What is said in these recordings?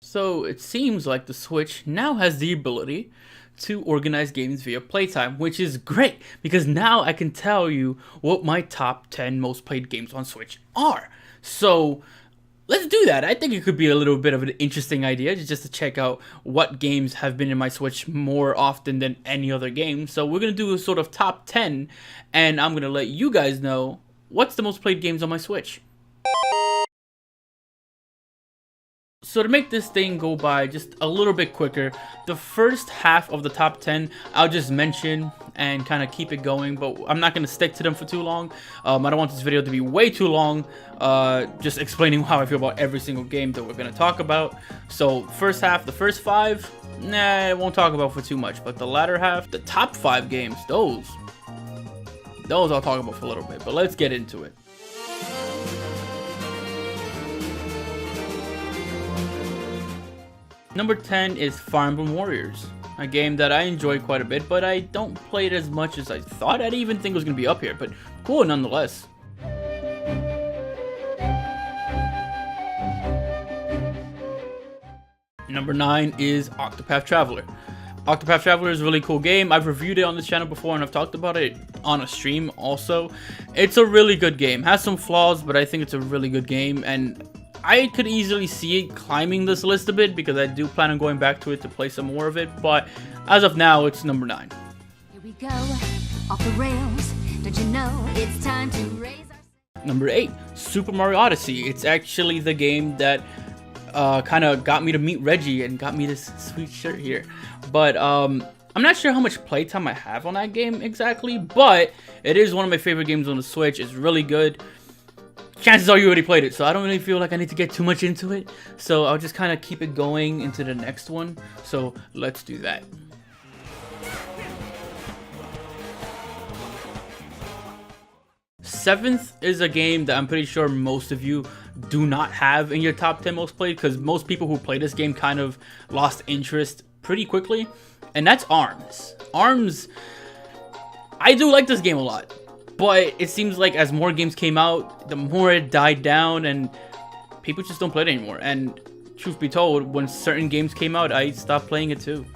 So it seems like the Switch now has the ability to organize games via playtime, which is great because now I can tell you what my top 10 most played games on Switch are. So let's do that. I think it could be a little bit of an interesting idea just to check out what games have been in my Switch more often than any other game. So we're going to do a sort of top 10, and I'm going to let you guys know what's the most played games on my Switch. So to make this thing go by just a little bit quicker, the first half of the top 10 I'll just mention and kind of keep it going, but I'm not going to stick to them for too long. I don't want this video to be way too long, just explaining how I feel about every single game that we're going to talk about. So first half, the first 5, I won't talk about for too much, but the latter half, the top 5 games, those I'll talk about for a little bit, but let's get into it. Number 10 is Fire Emblem Warriors, a game that I enjoy quite a bit, but I don't play it as much as I thought. I didn't even think it was going to be up here, but cool nonetheless. Number 9 is Octopath Traveler. Octopath Traveler is a really cool game. I've reviewed it on this channel before and I've talked about it on a stream also. It's a really good game. Has some flaws, but I think it's a really good game, and I could easily see it climbing this list a bit because I do plan on going back to it to play some more of it, but as of now, it's number 9. Here we go, off the rails. Don't you know it's time to raise our... Number 8, Super Mario Odyssey. It's actually the game that kind of got me to meet Reggie and got me this sweet shirt here. But I'm not sure how much playtime I have on that game exactly, but it is one of my favorite games on the Switch. It's really good. Chances are you already played it, so I don't really feel like I need to get too much into it. So I'll just kind of keep it going into the next one. So let's do that. Seventh is a game that I'm pretty sure most of you do not have in your top 10 most played, because most people who play this game kind of lost interest pretty quickly, and that's ARMS. ARMS, I do like this game a lot, but it seems like as more games came out, the more it died down and people just don't play it anymore. And truth be told, when certain games came out, I stopped playing it too.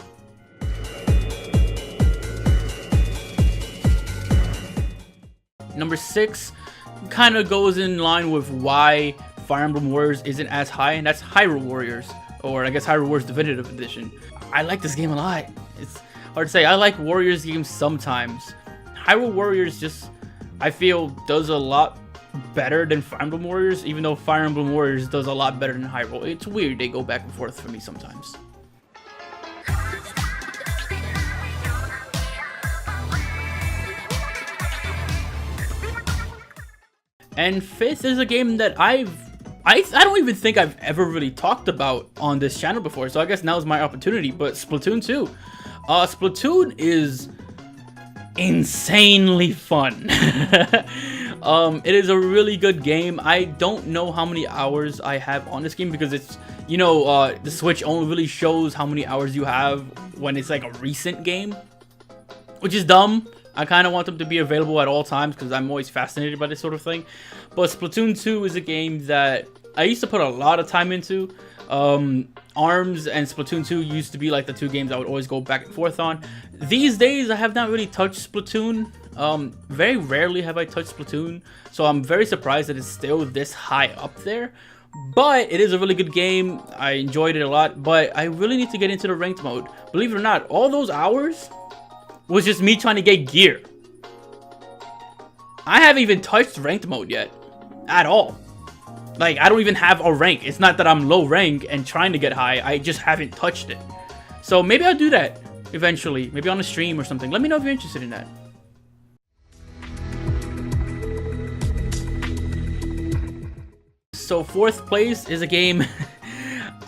Number 6 kind of goes in line with why Fire Emblem Warriors isn't as high, and that's Hyrule Warriors, or I guess Hyrule Warriors Definitive Edition. I like this game a lot. It's hard to say. I like Warriors games sometimes. Hyrule Warriors just, I feel, does a lot better than Fire Emblem Warriors, even though Fire Emblem Warriors does a lot better than Hyrule. It's weird, they go back and forth for me sometimes. And 5th is a game that I don't even think I've ever really talked about on this channel before, so I guess now is my opportunity, but Splatoon 2. Splatoon is insanely fun. It is a really good game. I don't know how many hours I have on this game because it's, you know, the Switch only really shows how many hours you have when it's like a recent game, which is dumb. I kind of want them to be available at all times because I'm always fascinated by this sort of thing. But Splatoon 2 is a game that I used to put a lot of time into. ARMS and Splatoon 2 used to be like the 2 games I would always go back and forth on. These days, I have not really touched Splatoon. Very rarely have I touched Splatoon, so I'm very surprised that it's still this high up there. But it is a really good game. I enjoyed it a lot, but I really need to get into the ranked mode. Believe it or not, all those hours was just me trying to get gear. I haven't even touched ranked mode yet at all. Like, I don't even have a rank. It's not that I'm low rank and trying to get high. I just haven't touched it. So maybe I'll do that eventually. Maybe on a stream or something. Let me know if you're interested in that. So 4th place is a game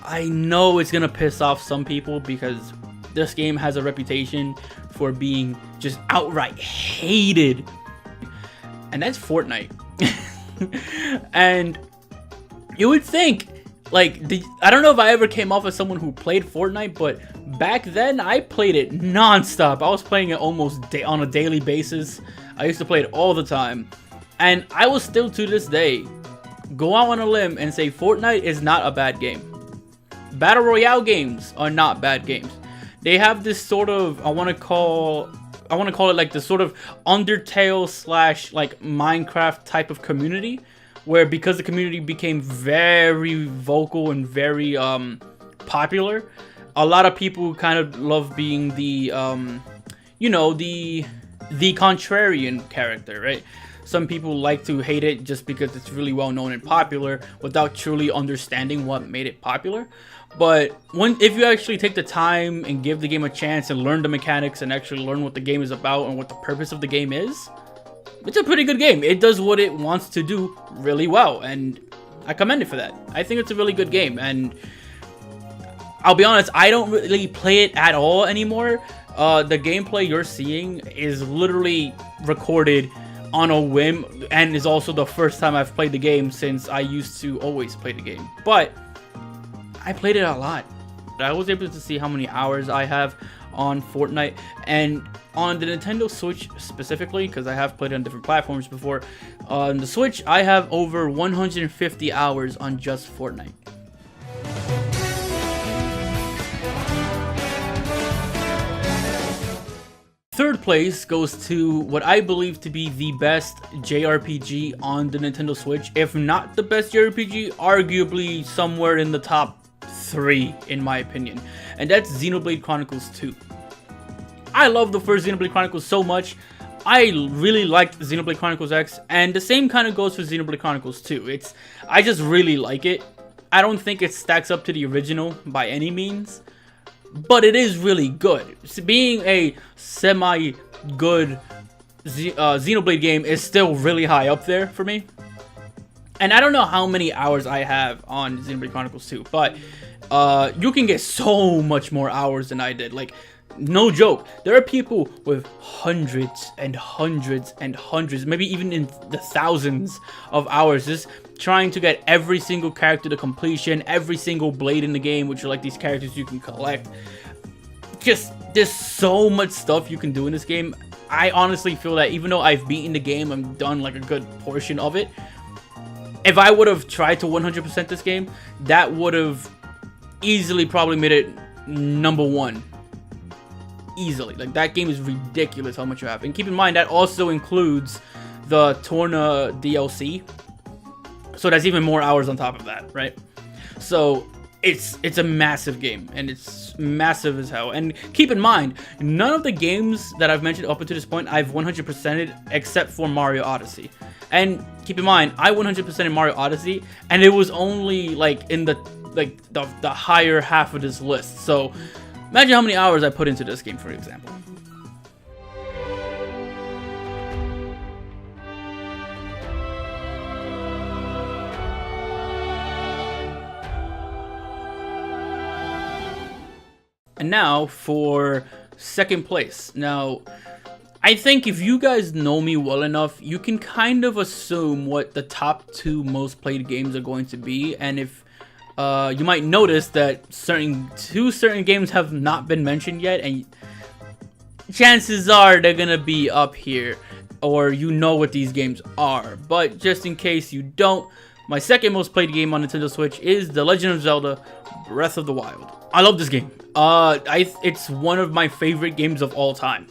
I know it's gonna piss off some people because this game has a reputation for being just outright hated, and that's Fortnite. And you would think, like, I don't know if I ever came off as someone who played Fortnite, but back then I played it non-stop. I was playing it almost on a daily basis. I used to play it all the time, and I will still to this day go out on a limb and say Fortnite is not a bad game. Battle Royale games are not bad games. They have this sort of, I want to call it like this sort of Undertale / like Minecraft type of community, where because the community became very vocal and very popular, a lot of people kind of love being the you know, the contrarian character, right? Some people like to hate it just because it's really well known and popular without truly understanding what made it popular. But if you actually take the time and give the game a chance and learn the mechanics and actually learn what the game is about and what the purpose of the game is, it's a pretty good game. It does what it wants to do really well, and I commend it for that. I think it's a really good game, and I'll be honest, I don't really play it at all anymore. The gameplay you're seeing is literally recorded on a whim, and is also the first time I've played the game since I used to always play the game. But I played it a lot. I was able to see how many hours I have on Fortnite, and on the Nintendo Switch specifically, because I have played on different platforms before. On the Switch, I have over 150 hours on just Fortnite. Third place goes to what I believe to be the best JRPG on the Nintendo Switch. If not the best JRPG, arguably somewhere in the top 3 in my opinion. And that's Xenoblade Chronicles 2. I love the first Xenoblade Chronicles so much. I really liked Xenoblade Chronicles X, and the same kind of goes for Xenoblade Chronicles 2. I just really like it. I don't think it stacks up to the original by any means, but it is really good. Being a semi-good Xenoblade game is still really high up there for me. And I don't know how many hours I have on Xenoblade Chronicles 2, but you can get so much more hours than I did. Like, no joke, there are people with hundreds and hundreds and hundreds, maybe even in the thousands of hours, just trying to get every single character to completion, every single blade in the game, which are like these characters you can collect. Just, there's so much stuff you can do in this game. I honestly feel that even though I've beaten the game and done like a good portion of it, if I would have tried to 100% this game, that would have easily probably made it #1. Easily. Like, that game is ridiculous how much you have. And keep in mind, that also includes the Torna DLC. So that's even more hours on top of that, right? So it's a massive game, and it's massive as hell. And keep in mind, none of the games that I've mentioned up until this point I've 100%ed except for Mario Odyssey. And keep in mind, I 100%ed Mario Odyssey, and it was only like in the higher half of this list. So imagine how many hours I put into this game, for example. And now for second place. Now, I think if you guys know me well enough, you can kind of assume what the top 2 most played games are going to be. And if you might notice that two certain games have not been mentioned yet, and chances are they're gonna be up here, or you know what these games are. But just in case you don't, my second most played game on Nintendo Switch is The Legend of Zelda Breath of the Wild. I love this game. It's one of my favorite games of all time.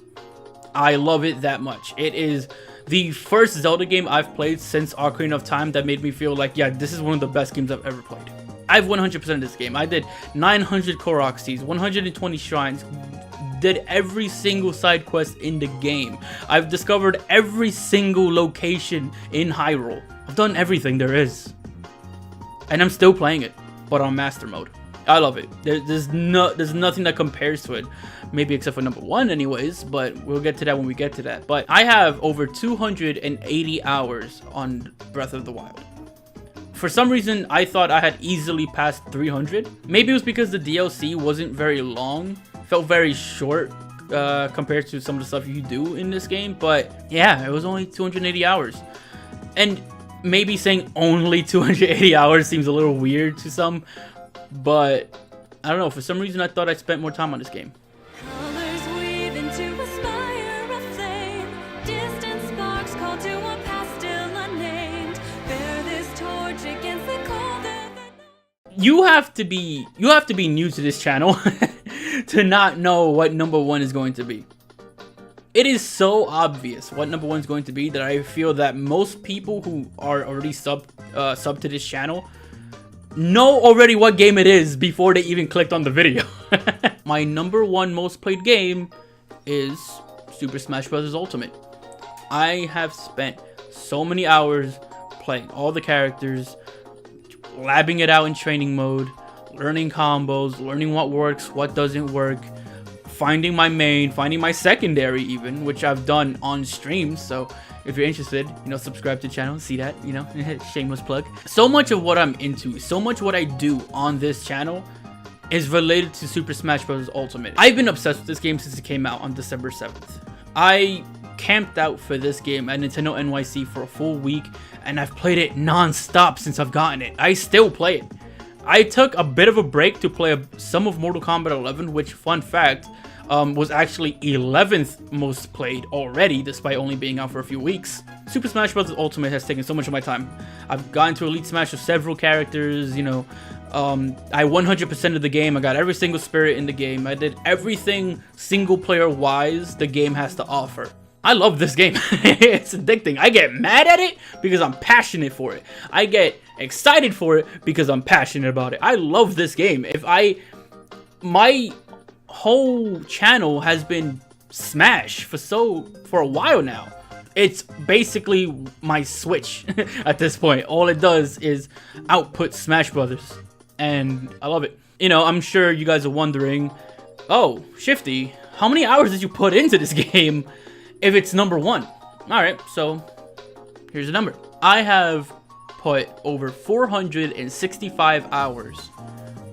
I love it that much. It is the first Zelda game I've played since Ocarina of Time that made me feel like, yeah, this is one of the best games I've ever played. I've 100% this game. I did 900 Korok Seeds, 120 shrines, did every single side quest in the game. I've discovered every single location in Hyrule. I've done everything there is. And I'm still playing it, but on Master Mode. I love it. There's nothing that compares to it. Maybe except for #1 anyways, but we'll get to that when we get to that. But I have over 280 hours on Breath of the Wild. For some reason, I thought I had easily passed 300. Maybe it was because the DLC wasn't very long. Felt very short compared to some of the stuff you do in this game. But yeah, it was only 280 hours. And maybe saying only 280 hours seems a little weird to some. But I don't know, for some reason I thought I spent more time on this game. Colors weave into a spire of flame. Distant sparks call to a past still unnamed. Bear this torch against the cold of the night. you have to be new to this channel to not know what number 1 is going to be. It is so obvious what number 1 is going to be that I feel that most people who are already sub to this channel know already what game it is before they even clicked on the video. My number 1 most played game is Super Smash Bros. Ultimate. I have spent so many hours playing all the characters, labbing it out in training mode, learning combos, learning what works, what doesn't work, finding my main, finding my secondary even, which I've done on stream. So if you're interested, you know, subscribe to the channel, see that, you know, shameless plug. So much of what I'm into, so much what I do on this channel is related to Super Smash Bros. Ultimate. I've been obsessed with this game since it came out on December 7th. I camped out for this game at Nintendo NYC for a full week, and I've played it non-stop since I've gotten it. I still play it. I took a bit of a break to play some of Mortal Kombat 11, which, fun fact, was actually 11th most played already, despite only being out for a few weeks. Super Smash Bros. Ultimate has taken so much of my time. I've gotten to Elite Smash with several characters, you know. I 100% of the game. I got every single spirit in the game. I did everything single player wise the game has to offer. I love this game. It's addicting. I get mad at it because I'm passionate for it. I get excited for it because I'm passionate about it. I love this game. My whole channel has been Smash for a while now. It's basically my Switch at this point. All it does is output Smash Brothers, and I love it. You know, I'm sure you guys are wondering, oh, Shifty, how many hours did you put into this game if it's number 1? Alright, so here's the number. I have put over 465 hours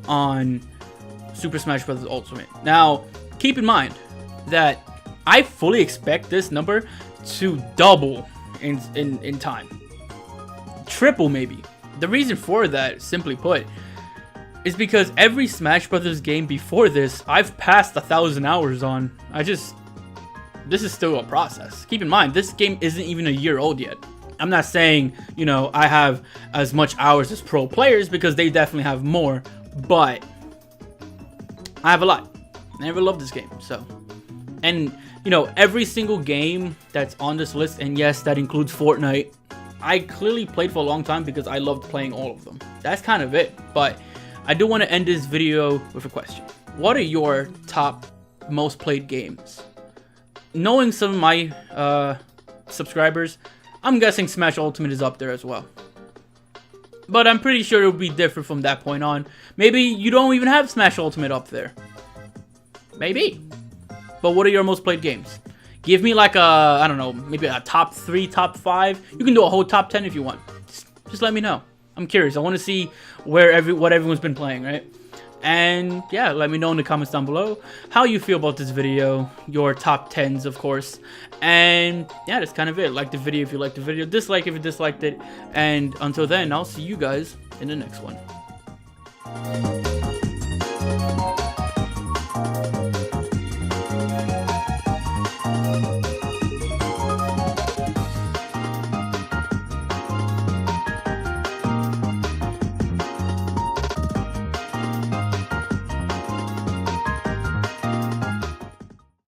on Super Smash Bros. Ultimate. Now, keep in mind that I fully expect this number to double in time. Triple, maybe. The reason for that, simply put, is because every Smash Bros. Game before this, I've passed 1,000 hours on. This is still a process. Keep in mind, this game isn't even a year old yet. I'm not saying, you know, I have as much hours as pro players, because they definitely have more, but I have a lot. I never loved this game, so. And, you know, every single game that's on this list, and yes, that includes Fortnite, I clearly played for a long time because I loved playing all of them. That's kind of it, but I do want to end this video with a question. What are your top most played games? Knowing some of my subscribers, I'm guessing Smash Ultimate is up there as well. But I'm pretty sure it'll be different from that point on. Maybe you don't even have Smash Ultimate up there. Maybe. But what are your most played games? Give me like a, I don't know, maybe a top 3, top 5. You can do a whole top 10 if you want. Just let me know. I'm curious. I want to see what everyone's been playing, right? And yeah, let me know in the comments down below how you feel about this video, your top 10s, of course. And yeah, that's kind of it. Like the video if you liked the video, dislike if you disliked it. And until then, I'll see you guys in the next one.